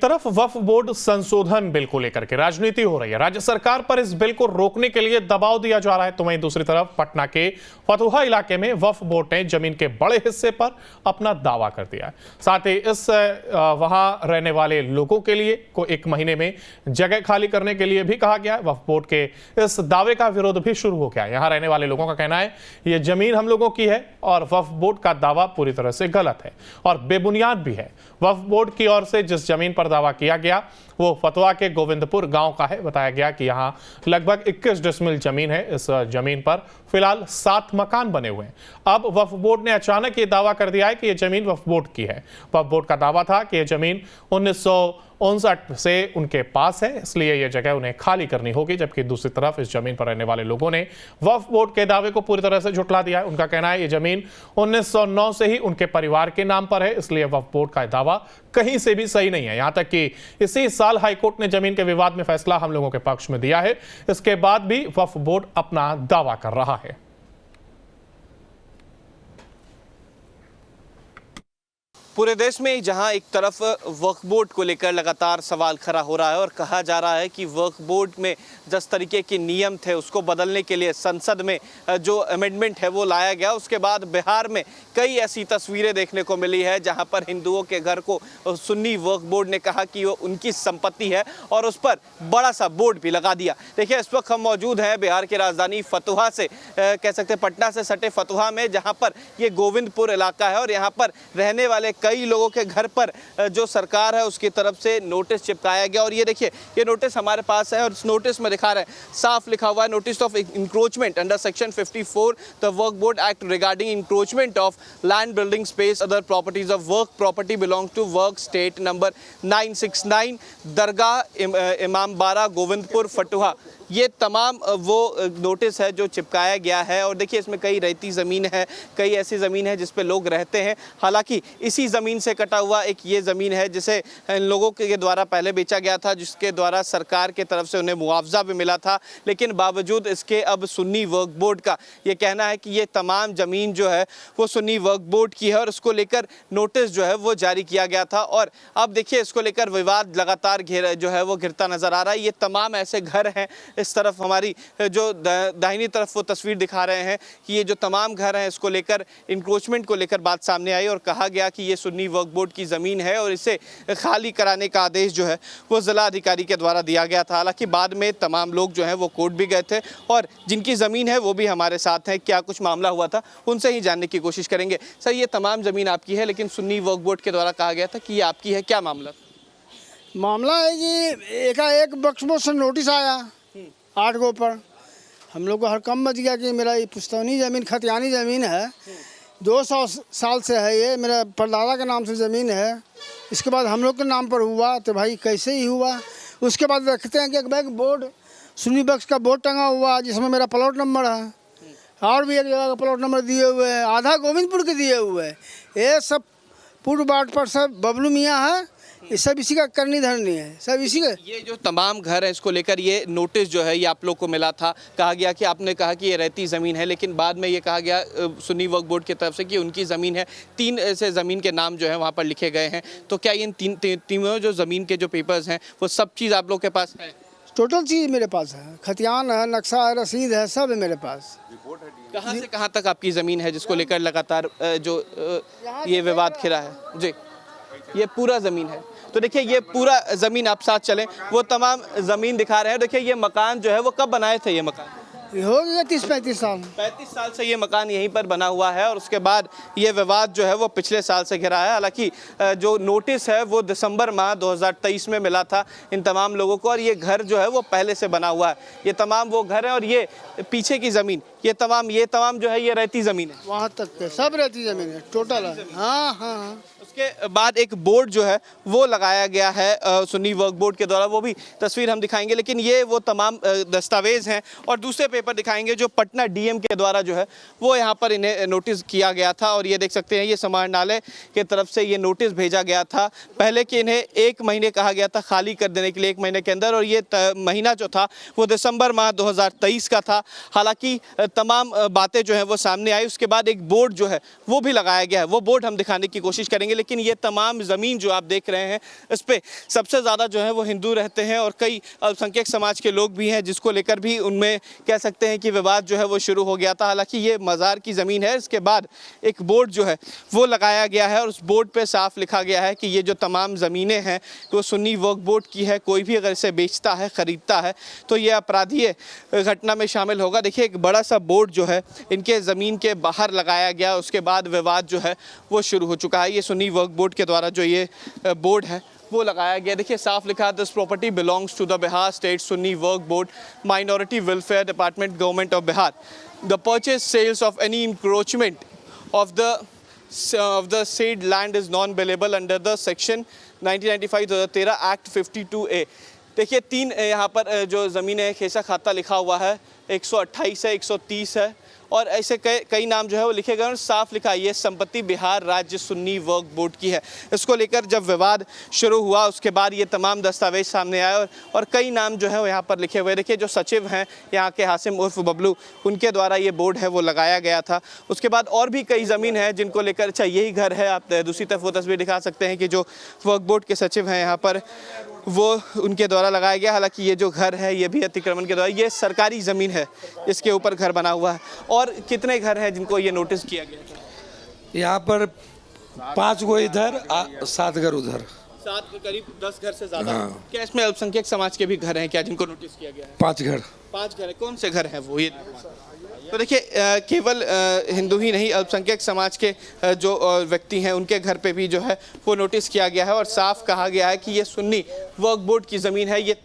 एक तरफ वक्फ बोर्ड संशोधन बिल को लेकर के राजनीति हो रही है, राज्य सरकार पर इस बिल को रोकने के लिए दबाव दिया जा रहा है, तो वहीं दूसरी तरफ पटना के फतुहा इलाके में वक्फ बोर्ड ने जमीन के बड़े हिस्से पर अपना दावा कर दिया है। साथ ही इस वहां रहने वाले लोगों के लिए को 1 महीने में जगह खाली करने के लिए भी कहा गया है। वक्फ बोर्ड के इस दावे का विरोध भी शुरू हो गया है। यहाँ रहने वाले लोगों का कहना है ये जमीन हम लोगों की है और वक्फ बोर्ड का दावा पूरी तरह से गलत है और बेबुनियाद भी है। वक्फ बोर्ड की ओर से जिस जमीन पर दावा किया गया वो फतुहा के गोविंदपुर गांव का है। बताया गया कि यहां लगभग 21 डिसमिल जमीन है। इस जमीन पर फिलहाल 7 मकान बने हुए हैं। अब वक्फ बोर्ड ने अचानक ये दावा कर दिया है कि ये जमीन वक्फ बोर्ड की है। वक्फ बोर्ड का दावा था कि ये जमीन 1959 से उनके पास है, इसलिए यह जगह उन्हें खाली करनी होगी। जबकि दूसरी तरफ इस जमीन पर रहने वाले लोगों ने वक्फ बोर्ड के दावे को पूरी तरह से झुठला दिया है। उनका कहना है ये जमीन 1909 से ही उनके परिवार के नाम पर है, इसलिए वक्फ बोर्ड का दावा कहीं से भी सही नहीं है। यहां तक कि इसी साल हाईकोर्ट ने जमीन के विवाद में फैसला हम लोगों के पक्ष में दिया है। इसके बाद भी वक्फ बोर्ड अपना दावा कर रहा है। पूरे देश में जहां एक तरफ वक्फ बोर्ड को लेकर लगातार सवाल खड़ा हो रहा है और कहा जा रहा है कि वक्फ बोर्ड में जिस तरीके के नियम थे उसको बदलने के लिए संसद में जो अमेंडमेंट है वो लाया गया। उसके बाद बिहार में कई ऐसी तस्वीरें देखने को मिली है जहां पर हिंदुओं के घर को सुन्नी वक्फ बोर्ड ने कहा कि वो उनकी संपत्ति है और उस पर बड़ा सा बोर्ड भी लगा दिया। देखिए, इस वक्त हम मौजूद हैं बिहार की राजधानी फतुहा से, कह सकते हैं पटना से सटे फतुहा में, जहाँ पर ये गोविंदपुर इलाका है और यहाँ पर रहने वाले कई लोगों के घर पर जो सरकार है उसकी तरफ से नोटिस चिपकाया गया। और ये देखिए, ये नोटिस हमारे पास है और इस नोटिस में दिखा रहे हैं, साफ लिखा हुआ है notice of encroachment under section 54 the Waqf board act regarding encroachment of land building space other properties of वर्क प्रॉपर्टी बिलोंग टू वर्क स्टेट नंबर 969 दरगाह इमामबाड़ा गोविंदपुर फतुहा। ये तमाम वो नोटिस है जो चिपकाया गया है। और देखिए, इसमें कई रहती ज़मीन है, कई ऐसी ज़मीन है जिस पे लोग रहते हैं। हालांकि इसी ज़मीन से कटा हुआ एक ये ज़मीन है जिसे इन लोगों के द्वारा पहले बेचा गया था, जिसके द्वारा सरकार की तरफ से उन्हें मुआवजा भी मिला था। लेकिन बावजूद इसके अब सुन्नी वक्फ बोर्ड का ये कहना है कि ये तमाम ज़मीन जो है वो सुन्नी वक्फ बोर्ड की है और इसको लेकर नोटिस जो है वो जारी किया गया था। और अब देखिए, इसको लेकर विवाद लगातार घिरता नज़र आ रहा है। ये तमाम ऐसे घर हैं, इस तरफ हमारी जो दाहिनी तरफ वो तस्वीर दिखा रहे हैं कि ये जो तमाम घर हैं इसको लेकर इंक्रोचमेंट को लेकर बात सामने आई और कहा गया कि ये सुन्नी वक्फ बोर्ड की ज़मीन है और इसे खाली कराने का आदेश जो है वो ज़िला अधिकारी के द्वारा दिया गया था। हालांकि बाद में तमाम लोग जो हैं वो कोर्ट भी गए थे और जिनकी ज़मीन है वो भी हमारे साथ हैं। क्या कुछ मामला हुआ था उनसे ही जानने की कोशिश करेंगे। सर, ये तमाम ज़मीन आपकी है लेकिन सुन्नी वक्फ बोर्ड के द्वारा कहा गया था कि ये आपकी है, क्या मामला? मामला है कि एकाएक वक्फ बोर्ड से नोटिस आया 8 गो पर। हम लोग को हड़कंप मच गया कि मेरा ये पुश्तौनी ज़मीन खतियानी ज़मीन है, 200 साल से है, ये मेरा परदादा के नाम से ज़मीन है। इसके बाद हम लोग के नाम पर हुआ तो भाई कैसे ही हुआ। उसके बाद देखते हैं कि एक बोर्ड सुन्नी वक्फ का बोर्ड टंगा हुआ जिसमें मेरा प्लॉट नंबर है और भी एक जगह का प्लॉट नंबर दिए हुए हैं, आधा गोविंदपुर के दिए हुए हैं। ये सब पूर्व बाट पर सब बबलू मियाँ है, ये सब इसी का करनी धरनी है, सब इसी का। ये जो तमाम घर है इसको लेकर ये नोटिस जो है ये आप लोग को मिला था। कहा गया कि आपने कहा कि ये रहती ज़मीन है, लेकिन बाद में ये कहा गया सुन्नी वक्फ बोर्ड की तरफ से कि उनकी ज़मीन है। 3 ऐसे ज़मीन के नाम जो है वहाँ पर लिखे गए हैं। तो क्या इन तीनों जो ज़मीन के जो पेपर्स हैं वो सब चीज़ आप लोग के पास है? टोटल चीज़ मेरे पास है, खतियान है, नक्शा है, रसीद है, सब है मेरे पास। कहाँ से कहाँ तक आपकी ज़मीन है जिसको लेकर लगातार जो ये विवाद खिला है? जी, ये पूरा ज़मीन है। तो देखिए, ये पूरा ज़मीन आप साथ चलें, वो तमाम ज़मीन दिखा रहे हैं। देखिए, ये मकान जो है वो कब बनाए थे? ये मकान हो गया 30-35 साल। 35 साल से ये मकान यहीं पर बना हुआ है और उसके बाद ये विवाद जो है वो पिछले साल से घिरा है। हालांकि जो नोटिस है वो दिसंबर माह 2023 में मिला था इन तमाम लोगों को और ये घर जो है वो पहले से बना हुआ है। ये तमाम वो घर है और ये पीछे की ज़मीन ये तमाम जो है ये रहती ज़मीन है। वहाँ तक के सब रहती ज़मीन है, टोटल है। हाँ। उसके बाद एक बोर्ड जो है वो लगाया गया है सुन्नी वक्फ बोर्ड के द्वारा, वो भी तस्वीर हम दिखाएंगे। लेकिन ये वो तमाम दस्तावेज हैं और दूसरे पेपर दिखाएंगे जो पटना डीएम के द्वारा जो है वो यहाँ पर इन्हें नोटिस किया गया था। और ये देख सकते हैं, ये समाहरणालय की तरफ से ये नोटिस भेजा गया था पहले कि इन्हें 1 महीने कहा गया था खाली कर देने के लिए, 1 महीने के अंदर, और ये महीना जो था वो दिसंबर माह 2023 का था। हालांकि तमाम बातें जो है वो सामने आई। उसके बाद एक बोर्ड जो है वो भी लगाया गया है, वो बोर्ड हम दिखाने की कोशिश करेंगे। लेकिन ये तमाम ज़मीन जो आप देख रहे हैं इस पे सबसे ज़्यादा जो है वो हिंदू रहते हैं और कई अल्पसंख्यक समाज के लोग भी हैं, जिसको लेकर भी उनमें कह सकते हैं कि विवाद जो है वो शुरू हो गया था। हालांकि ये मज़ार की ज़मीन है। इसके बाद एक बोर्ड जो है वो लगाया गया है और उस बोर्ड पे साफ लिखा गया है कि ये जो तमाम ज़मीनें हैं वो सुन्नी वक्फ बोर्ड की है। कोई भी अगर इसे बेचता है, ख़रीदता है तो ये अपराधीय घटना में शामिल होगा। देखिए एक बड़ा सा बोर्ड जो है इनके ज़मीन के बाहर लगाया गया, उसके बाद विवाद जो है वो शुरू हो चुका है। ये सुन्नी वक्फ बोर्ड के द्वारा जो ये बोर्ड है वो लगाया गया। देखिए साफ लिखा है, this property belongs to the Bihar state Sunni Waqf board minority welfare department government of Bihar. The purchase sales of any encroachment of the said land is non-billable under the section 1995-2013 Act 52A। देखिए 3 यहाँ पर जो ज़मीनें है खेसा खाता लिखा हुआ है, 128 है, 130 है और ऐसे कई नाम जो है वो लिखे गए और साफ लिखा है ये संपत्ति बिहार राज्य सुन्नी वक्फ बोर्ड की है। इसको लेकर जब विवाद शुरू हुआ उसके बाद ये तमाम दस्तावेज सामने आए और कई नाम जो है वो यहाँ पर लिखे हुए। देखिए जो सचिव हैं यहाँ के हासिम उर्फ बबलू, उनके द्वारा ये बोर्ड है वो लगाया गया था। उसके बाद और भी कई ज़मीन है जिनको लेकर, अच्छा यही घर है, आप दूसरी तरफ वो तस्वीर दिखा सकते हैं कि जो वक्फ बोर्ड के सचिव हैं यहाँ पर वो उनके द्वारा लगाया गया। हालांकि ये जो घर है ये भी अतिक्रमण के द्वारा, ये सरकारी ज़मीन है, इसके ऊपर घर बना हुआ है। और कितने घर हैं जिनको ये नोटिस किया गया था? यहाँ पर 5 गो इधर 7 घर उधर, 7 करीब 10 घर से ज़्यादा। हाँ। क्या इसमें अल्पसंख्यक समाज के भी घर हैं क्या जिनको नोटिस किया गया है? 5 घर। 5 घर है। कौन से घर हैं वो? ये तो देखिए केवल हिंदू ही नहीं, अल्पसंख्यक समाज के जो व्यक्ति हैं उनके घर पे भी जो है वो नोटिस किया गया है और साफ कहा गया है कि ये सुन्नी वक्फ बोर्ड की ज़मीन है। ये